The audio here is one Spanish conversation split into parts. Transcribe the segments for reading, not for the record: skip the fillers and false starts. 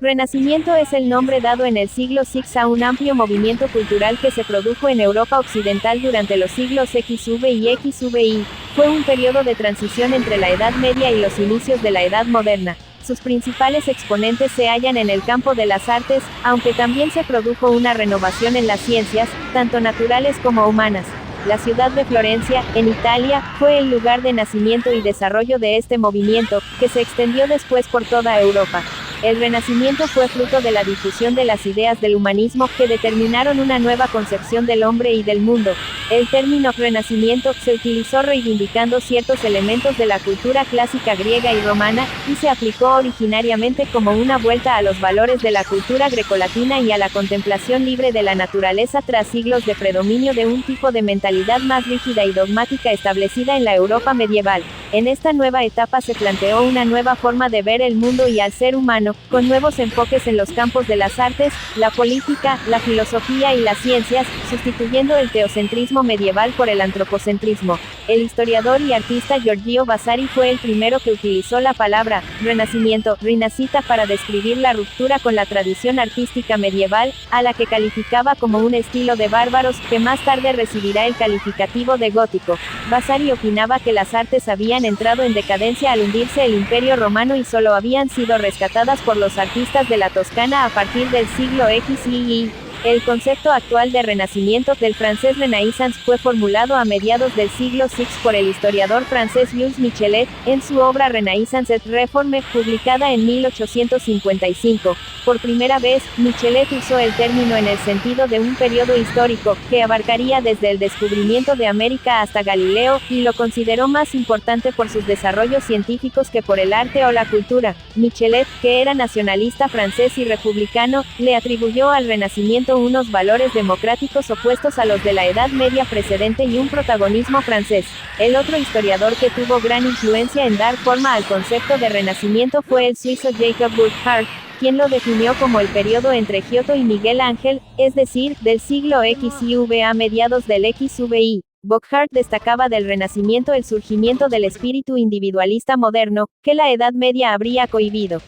Renacimiento es el nombre dado en el siglo VI a un amplio movimiento cultural que se produjo en Europa Occidental durante los siglos XV y XVI. Fue un periodo de transición entre la Edad Media y los inicios de la Edad Moderna. Sus principales exponentes se hallan en el campo de las artes, aunque también se produjo una renovación en las ciencias, tanto naturales como humanas. La ciudad de Florencia, en Italia, fue el lugar de nacimiento y desarrollo de este movimiento, que se extendió después por toda Europa. El Renacimiento fue fruto de la difusión de las ideas del humanismo, que determinaron una nueva concepción del hombre y del mundo. El término Renacimiento se utilizó reivindicando ciertos elementos de la cultura clásica griega y romana, y se aplicó originariamente como una vuelta a los valores de la cultura grecolatina y a la contemplación libre de la naturaleza tras siglos de predominio de un tipo de mentalidad más rígida y dogmática establecida en la Europa medieval. En esta nueva etapa se planteó una nueva forma de ver el mundo y al ser humano, con nuevos enfoques en los campos de las artes, la política, la filosofía y las ciencias, sustituyendo el teocentrismo medieval por el antropocentrismo. El historiador y artista Giorgio Vasari fue el primero que utilizó la palabra Renacimiento, Rinascita, para describir la ruptura con la tradición artística medieval, a la que calificaba como un estilo de bárbaros, que más tarde recibirá el calificativo de gótico. Vasari opinaba que las artes habían entrado en decadencia al hundirse el Imperio Romano y solo habían sido rescatadas por los artistas de la Toscana a partir del siglo X y Y. El concepto actual de Renacimiento del francés Renaissance fue formulado a mediados del siglo VI por el historiador francés Louis Michelet, en su obra Renaissance et Réforme, publicada en 1855. Por primera vez, Michelet usó el término en el sentido de un periodo histórico, que abarcaría desde el descubrimiento de América hasta Galileo, y lo consideró más importante por sus desarrollos científicos que por el arte o la cultura. Michelet, que era nacionalista francés y republicano, le atribuyó al Renacimiento unos valores democráticos opuestos a los de la Edad Media precedente y un protagonismo francés. El otro historiador que tuvo gran influencia en dar forma al concepto de Renacimiento fue el suizo Jacob Burckhardt, quien lo definió como el periodo entre Giotto y Miguel Ángel, es decir, del siglo XV a mediados del XVI. Burckhardt destacaba del Renacimiento el surgimiento del espíritu individualista moderno, que la Edad Media habría cohibido.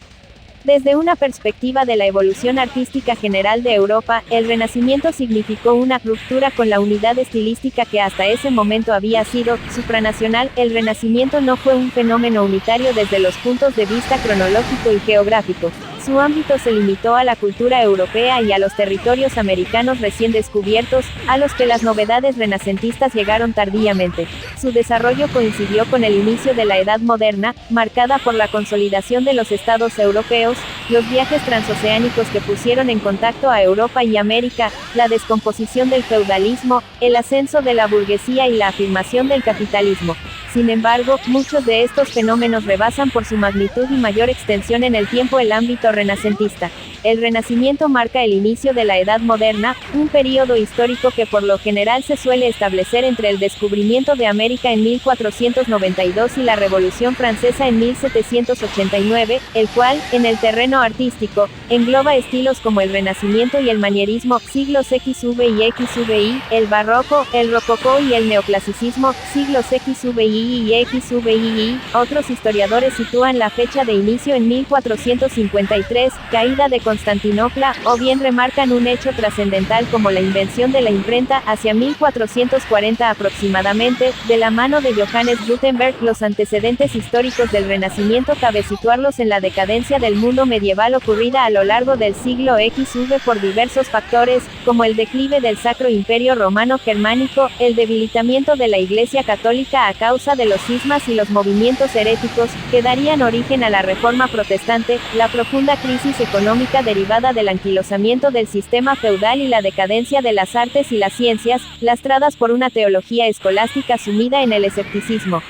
Desde una perspectiva de la evolución artística general de Europa, el Renacimiento significó una ruptura con la unidad estilística que hasta ese momento había sido supranacional. El Renacimiento no fue un fenómeno unitario desde los puntos de vista cronológico y geográfico. Su ámbito se limitó a la cultura europea y a los territorios americanos recién descubiertos, a los que las novedades renacentistas llegaron tardíamente. Su desarrollo coincidió con el inicio de la Edad Moderna, marcada por la consolidación de los estados europeos, los viajes transoceánicos que pusieron en contacto a Europa y América, la descomposición del feudalismo, el ascenso de la burguesía y la afirmación del capitalismo. Sin embargo, muchos de estos fenómenos rebasan por su magnitud y mayor extensión en el tiempo el ámbito renacentista. El Renacimiento marca el inicio de la Edad Moderna, un período histórico que por lo general se suele establecer entre el descubrimiento de América en 1492 y la Revolución Francesa en 1789, el cual, en el terreno artístico, engloba estilos como el Renacimiento y el Manierismo, siglos XV y XVI, el Barroco, el Rococó y el Neoclasicismo, siglos XVI y XVI. Otros historiadores sitúan la fecha de inicio en 1453, caída de Constantinopla, o bien remarcan un hecho trascendental como la invención de la imprenta hacia 1440 aproximadamente, de la mano de Johannes Gutenberg. Los antecedentes históricos del Renacimiento cabe situarlos en la decadencia del mundo medieval ocurrida a lo largo del siglo XV por diversos factores, como el declive del Sacro Imperio Romano Germánico, el debilitamiento de la Iglesia Católica a causa de los cismas y los movimientos heréticos, que darían origen a la Reforma Protestante, la profunda crisis económica derivada del anquilosamiento del sistema feudal y la decadencia de las artes y las ciencias, lastradas por una teología escolástica sumida en el escepticismo.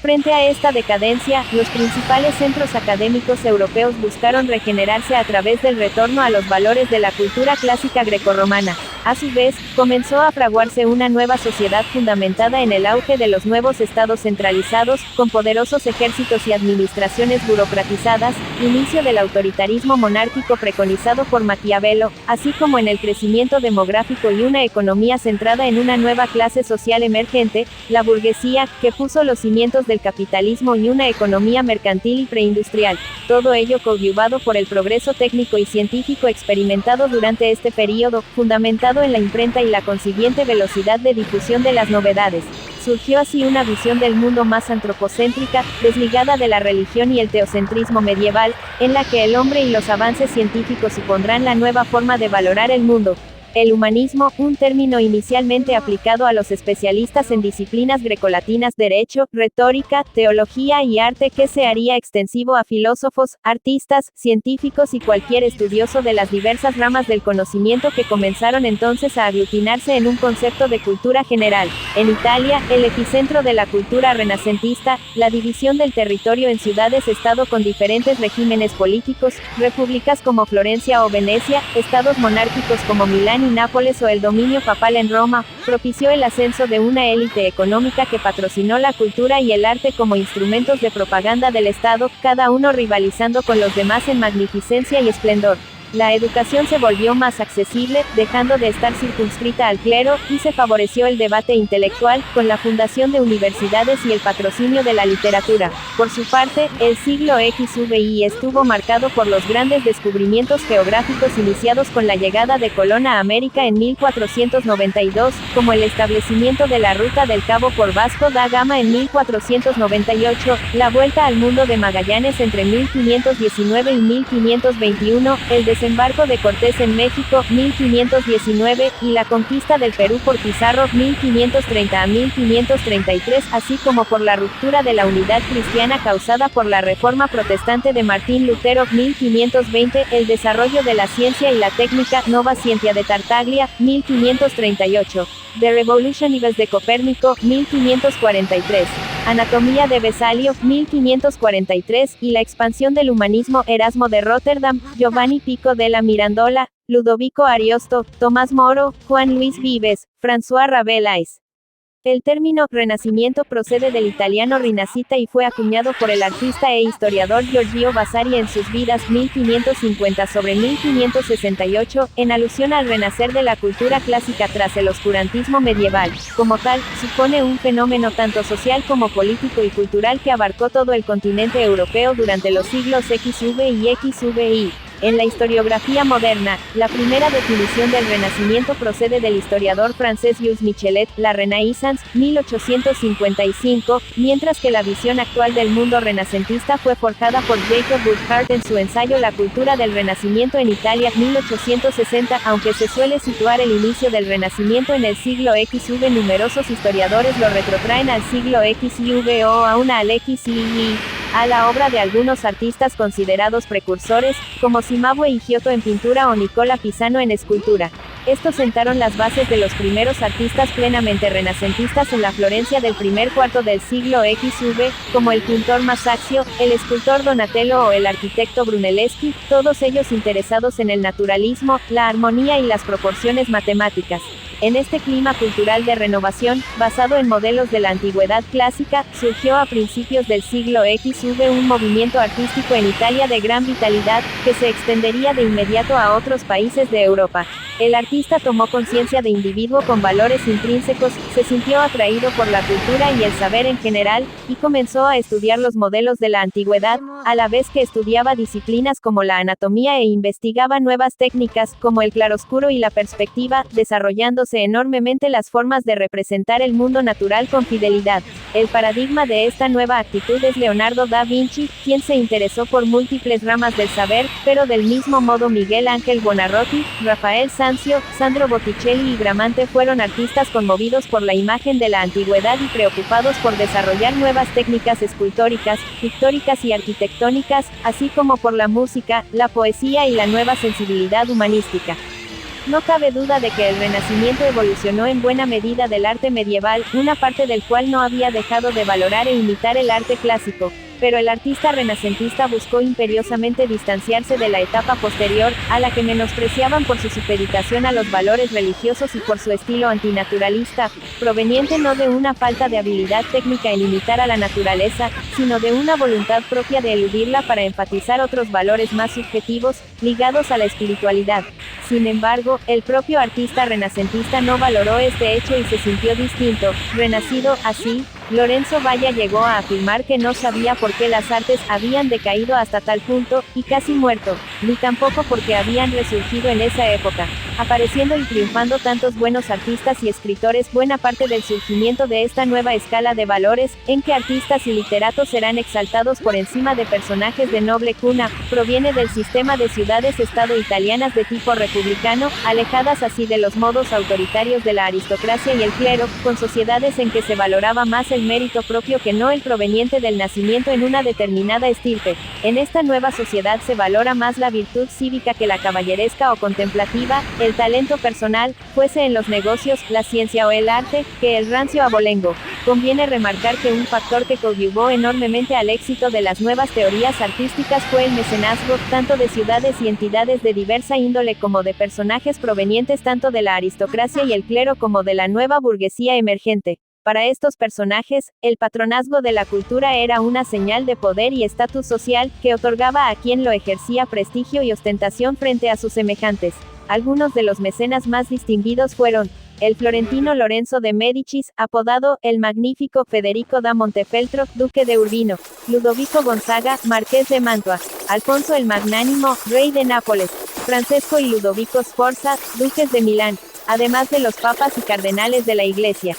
Frente a esta decadencia, los principales centros académicos europeos buscaron regenerarse a través del retorno a los valores de la cultura clásica grecorromana. A su vez, comenzó a fraguarse una nueva sociedad fundamentada en el auge de los nuevos estados centralizados, con poderosos ejércitos y administraciones burocratizadas, inicio del autoritarismo monárquico preconizado por Maquiavelo, así como en el crecimiento demográfico y una economía centrada en una nueva clase social emergente, la burguesía, que puso los cimientos del capitalismo y una economía mercantil y preindustrial. Todo ello coadyuvado por el progreso técnico y científico experimentado durante este período, fundamentado en la imprenta y la consiguiente velocidad de difusión de las novedades. Surgió así una visión del mundo más antropocéntrica, desligada de la religión y el teocentrismo medieval, en la que el hombre y los avances científicos supondrán la nueva forma de valorar el mundo. El humanismo, un término inicialmente aplicado a los especialistas en disciplinas grecolatinas, derecho, retórica, teología y arte, que se haría extensivo a filósofos, artistas, científicos y cualquier estudioso de las diversas ramas del conocimiento, que comenzaron entonces a aglutinarse en un concepto de cultura general. En Italia, el epicentro de la cultura renacentista, la división del territorio en ciudades-estado con diferentes regímenes políticos, repúblicas como Florencia o Venecia, estados monárquicos como Milán y Nápoles o el dominio papal en Roma, propició el ascenso de una élite económica que patrocinó la cultura y el arte como instrumentos de propaganda del Estado, cada uno rivalizando con los demás en magnificencia y esplendor. La educación se volvió más accesible, dejando de estar circunscrita al clero, y se favoreció el debate intelectual, con la fundación de universidades y el patrocinio de la literatura. Por su parte, el siglo XVI estuvo marcado por los grandes descubrimientos geográficos iniciados con la llegada de Colón a América en 1492, como el establecimiento de la ruta del Cabo por Vasco da Gama en 1498, la vuelta al mundo de Magallanes entre 1519 y 1521, el desembarco de Cortés en México, 1519, y la conquista del Perú por Pizarro, 1530 a 1533, así como por la ruptura de la unidad cristiana causada por la Reforma Protestante de Martín Lutero, 1520, el desarrollo de la ciencia y la técnica, Nova Scientia de Tartaglia, 1538. The Revolution de Copérnico, 1543. Anatomía de Vesalio, 1543, y la expansión del humanismo, Erasmo de Rotterdam, Giovanni Pico della Mirandola, Ludovico Ariosto, Tomás Moro, Juan Luis Vives, François Rabelais. El término Renacimiento procede del italiano Rinascita y fue acuñado por el artista e historiador Giorgio Vasari en sus vidas 1550 sobre 1568, en alusión al renacer de la cultura clásica tras el oscurantismo medieval. Como tal, supone un fenómeno tanto social como político y cultural que abarcó todo el continente europeo durante los siglos XV y XVI. En la historiografía moderna, la primera definición del Renacimiento procede del historiador francés Jules Michelet, la Renaissance, 1855, mientras que la visión actual del mundo renacentista fue forjada por Jacob Burckhardt en su ensayo La cultura del Renacimiento en Italia, 1860, aunque se suele situar el inicio del Renacimiento en el siglo XV. Numerosos historiadores lo retrotraen al siglo XV o aún al XII, a la obra de algunos artistas considerados precursores, como Cimabue y Giotto en pintura o Nicola Pisano en escultura. Estos sentaron las bases de los primeros artistas plenamente renacentistas en la Florencia del primer cuarto del siglo XV, como el pintor Masaccio, el escultor Donatello o el arquitecto Brunelleschi, todos ellos interesados en el naturalismo, la armonía y las proporciones matemáticas. En este clima cultural de renovación, basado en modelos de la antigüedad clásica, surgió a principios del siglo XV un movimiento artístico en Italia de gran vitalidad, que se extendería de inmediato a otros países de Europa. El artista tomó conciencia de individuo con valores intrínsecos, se sintió atraído por la cultura y el saber en general, y comenzó a estudiar los modelos de la antigüedad, a la vez que estudiaba disciplinas como la anatomía e investigaba nuevas técnicas, como el claroscuro y la perspectiva, desarrollándose enormemente las formas de representar el mundo natural con fidelidad. El paradigma de esta nueva actitud es Leonardo da Vinci, quien se interesó por múltiples ramas del saber, pero del mismo modo Miguel Ángel Buonarroti, Rafael Sanzio, Sandro Botticelli y Bramante fueron artistas conmovidos por la imagen de la antigüedad y preocupados por desarrollar nuevas técnicas escultóricas, pictóricas y arquitectónicas, así como por la música, la poesía y la nueva sensibilidad humanística. No cabe duda de que el Renacimiento evolucionó en buena medida del arte medieval, una parte del cual no había dejado de valorar e imitar el arte clásico. Pero el artista renacentista buscó imperiosamente distanciarse de la etapa posterior, a la que menospreciaban por su supeditación a los valores religiosos y por su estilo antinaturalista, proveniente no de una falta de habilidad técnica en imitar a la naturaleza, sino de una voluntad propia de eludirla para enfatizar otros valores más subjetivos, ligados a la espiritualidad. Sin embargo, el propio artista renacentista no valoró este hecho y se sintió distinto, renacido. Así, Lorenzo Valla llegó a afirmar que no sabía por qué las artes habían decaído hasta tal punto, y casi muerto, ni tampoco por qué habían resurgido en esa época, apareciendo y triunfando tantos buenos artistas y escritores. Buena parte del surgimiento de esta nueva escala de valores, en que artistas y literatos serán exaltados por encima de personajes de noble cuna, proviene del sistema de ciudades-estado italianas de tipo republicano, alejadas así de los modos autoritarios de la aristocracia y el clero, con sociedades en que se valoraba más el mérito propio que no el proveniente del nacimiento en una determinada estirpe. En esta nueva sociedad se valora más la virtud cívica que la caballeresca o contemplativa, el talento personal, fuese en los negocios, la ciencia o el arte, que el rancio abolengo. Conviene remarcar que un factor que coadyuvó enormemente al éxito de las nuevas teorías artísticas fue el mecenazgo, tanto de ciudades y entidades de diversa índole como de personajes provenientes tanto de la aristocracia y el clero como de la nueva burguesía emergente. Para estos personajes, el patronazgo de la cultura era una señal de poder y estatus social, que otorgaba a quien lo ejercía prestigio y ostentación frente a sus semejantes. Algunos de los mecenas más distinguidos fueron el florentino Lorenzo de Médicis, apodado el Magnífico; Federico da Montefeltro, duque de Urbino; Ludovico Gonzaga, marqués de Mantua; Alfonso el Magnánimo, rey de Nápoles; Francesco y Ludovico Sforza, duques de Milán, además de los papas y cardenales de la Iglesia.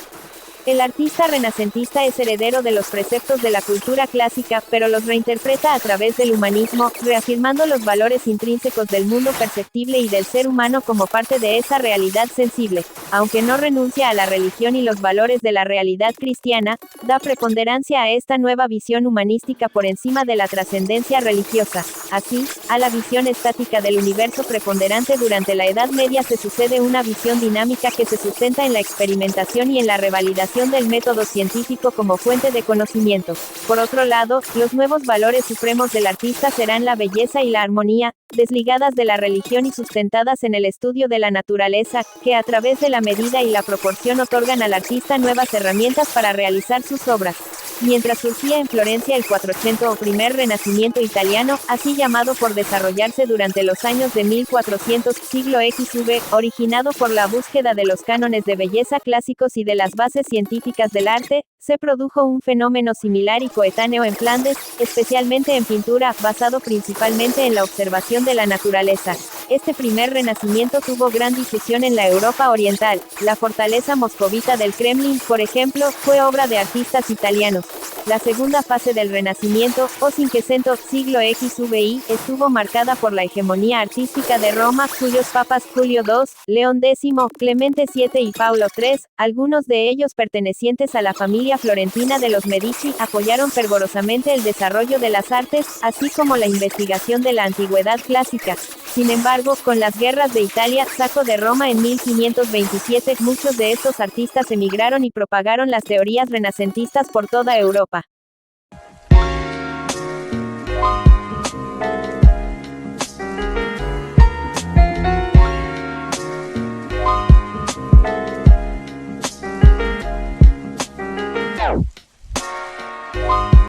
El artista renacentista es heredero de los preceptos de la cultura clásica, pero los reinterpreta a través del humanismo, reafirmando los valores intrínsecos del mundo perceptible y del ser humano como parte de esa realidad sensible. Aunque no renuncia a la religión y los valores de la realidad cristiana, da preponderancia a esta nueva visión humanística por encima de la trascendencia religiosa. Así, a la visión estática del universo preponderante durante la Edad Media se sucede una visión dinámica que se sustenta en la experimentación y en la revalidación del método científico como fuente de conocimiento. Por otro lado, los nuevos valores supremos del artista serán la belleza y la armonía, desligadas de la religión y sustentadas en el estudio de la naturaleza, que a través de la medida y la proporción otorgan al artista nuevas herramientas para realizar sus obras. Mientras surgía en Florencia el Quattrocento o primer renacimiento italiano, así llamado por desarrollarse durante los años de 1400, siglo XV, originado por la búsqueda de los cánones de belleza clásicos y de las bases científicas del arte, se produjo un fenómeno similar y coetáneo en Flandes, especialmente en pintura, basado principalmente en la observación de la naturaleza. Este primer renacimiento tuvo gran difusión en la Europa oriental. La fortaleza moscovita del Kremlin, por ejemplo, fue obra de artistas italianos. La segunda fase del Renacimiento, o Cinquecento, siglo XVI, estuvo marcada por la hegemonía artística de Roma, cuyos papas Julio II, León X, Clemente VII y Paulo III, algunos de ellos pertenecientes a la familia florentina de los Medici, apoyaron fervorosamente el desarrollo de las artes, así como la investigación de la antigüedad clásica. Sin embargo, con las guerras de Italia, saco de Roma en 1527, muchos de estos artistas emigraron y propagaron las teorías renacentistas por toda Europa.